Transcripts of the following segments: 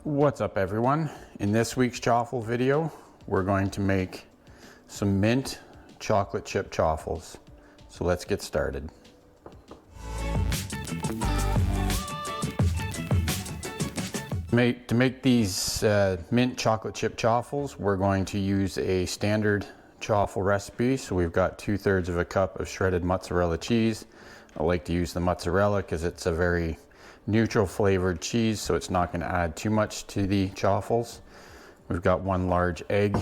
What's up everyone? In this week's chaffle video, we're going to make some mint chocolate chip chaffles. So let's get started. To make these mint chocolate chip chaffles, we're going to use a standard chaffle recipe. So we've got 2/3 of a cup of shredded mozzarella cheese. I like to use the mozzarella because it's a very neutral flavored cheese, so it's not going to add too much to the chaffles. We've got 1 large egg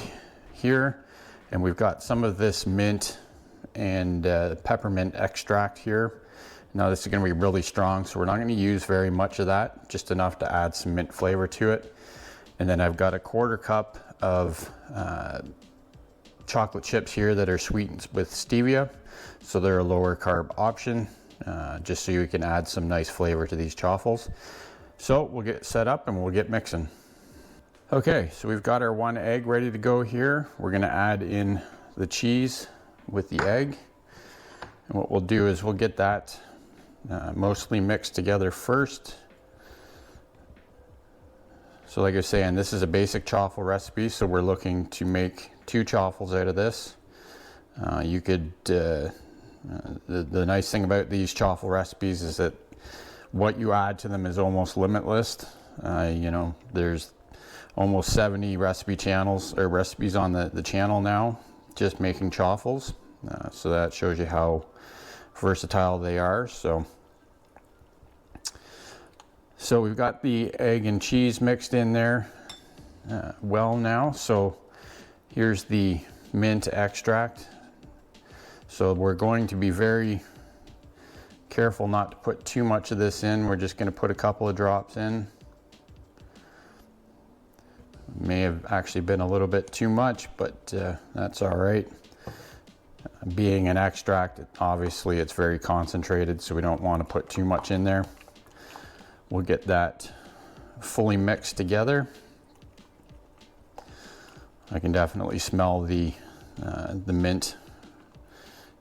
here, and we've got some of this mint and peppermint extract here. Now this is going to be really strong, so we're not going to use very much of that, just enough to add some mint flavor to it. And then I've got a 1/4 cup of chocolate chips here that are sweetened with stevia, so they're a lower carb option. Just so you can add some nice flavor to these chaffles. So we'll get set up and we'll get mixing. Okay, so we've got our 1 egg ready to go here. We're going to add in the cheese with the egg. And what we'll do is we'll get that mostly mixed together first. So like I was saying, this is a basic chaffle recipe, so we're looking to make 2 chaffles out of this. You could the nice thing about these chaffle recipes is that what you add to them is almost limitless. You know, there's almost 70 recipe channels or recipes on the channel now just making chaffles. So that shows you how versatile they are. So we've got the egg and cheese mixed in there well now. So here's the mint extract. So we're going to be very careful not to put too much of this in. We're just going to put a couple of drops in. May have actually been a little bit too much, but that's all right. Being an extract, obviously it's very concentrated, so we don't want to put too much in there. We'll get that fully mixed together. I can definitely smell the mint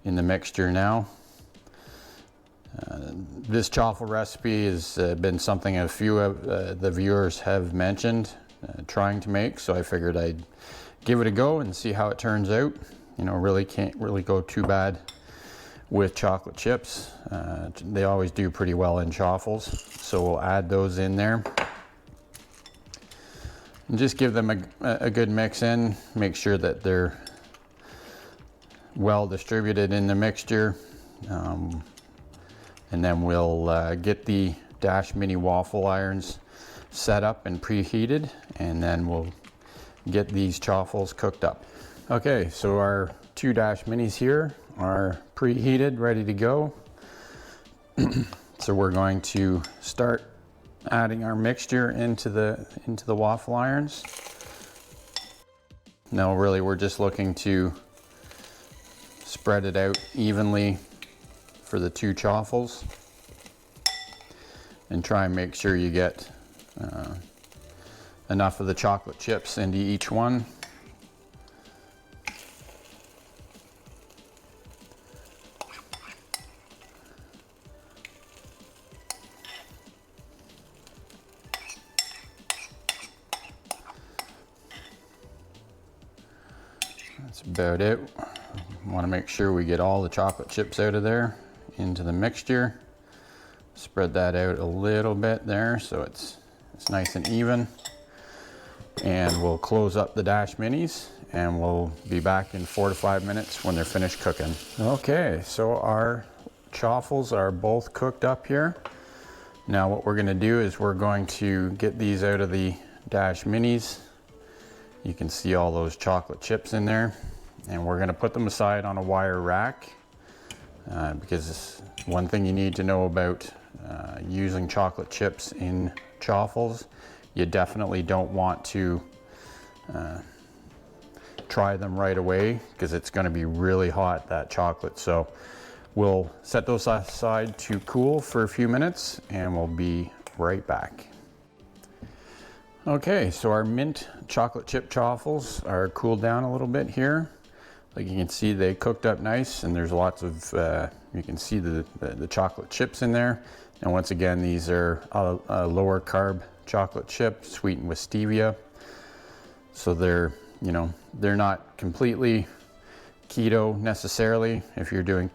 in the mixture now. This chaffle recipe has been something a few of the viewers have mentioned trying to make, so I figured I'd give it a go and see how it turns out. You know, really can't really go too bad with chocolate chips. They always do pretty well in chaffles, so we'll add those in there and just give them a good mix in. Make sure that they're well distributed in the mixture, and then we'll get the Dash Mini waffle irons set up and preheated, and then we'll get these chaffles cooked up. Okay, so our 2 Dash Minis here are preheated, ready to go. So we're going to start adding our mixture into the waffle irons. Now really we're just looking to spread it out evenly for the 2 chaffles and try and make sure you get enough of the chocolate chips into each one. That's about it. Want to make sure we get all the chocolate chips out of there into the mixture. Spread that out a little bit there so it's nice and even. And we'll close up the Dash Minis and we'll be back in 4 to 5 minutes when they're finished cooking. Okay, so our chaffles are both cooked up here. Now what we're going to do is we're going to get these out of the Dash Minis. You can see all those chocolate chips in there, and we're going to put them aside on a wire rack because one thing you need to know about using chocolate chips in chaffles, you definitely don't want to try them right away because it's going to be really hot, that chocolate. So we'll set those aside to cool for a few minutes and we'll be right back. Okay, so our mint chocolate chip chaffles are cooled down a little bit here. Like you can see, they cooked up nice, and there's lots of, you can see the chocolate chips in there. And once again, these are a lower carb chocolate chip sweetened with stevia. So they're, you know, they're not completely keto necessarily if you're doing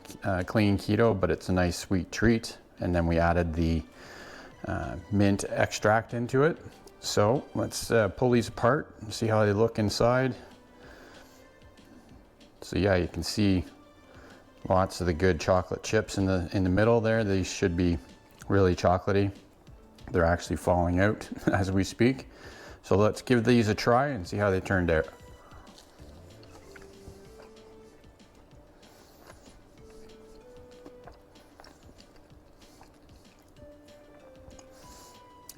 clean keto, but it's a nice sweet treat. And then we added the mint extract into it. So let's pull these apart and see how they look inside. So yeah, you can see lots of the good chocolate chips in the middle there. These should be really chocolatey. They're actually falling out as we speak. So let's give these a try and see how they turned out.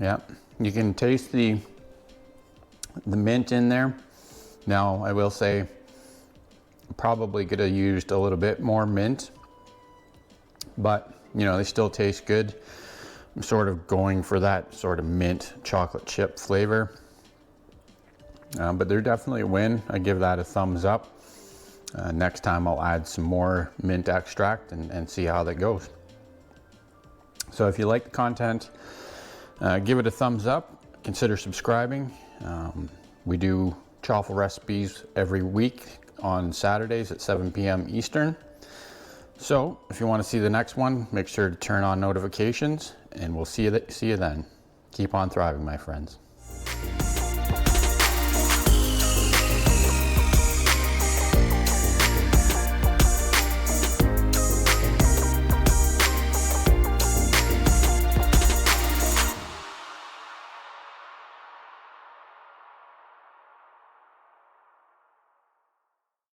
Yeah, you can taste the mint in there. Now, I will say, probably could have used a little bit more mint, but you know, they still taste good. I'm sort of going for that sort of mint chocolate chip flavor. But they're definitely a win. I give that a thumbs up. Next time I'll add some more mint extract and see how that goes. So if you like the content, give it a thumbs up. Consider subscribing. We do chaffle recipes every week on Saturdays at 7 p.m. Eastern. So if you want to see the next one, make sure to turn on notifications, and we'll see you then. Keep on thriving, my friends.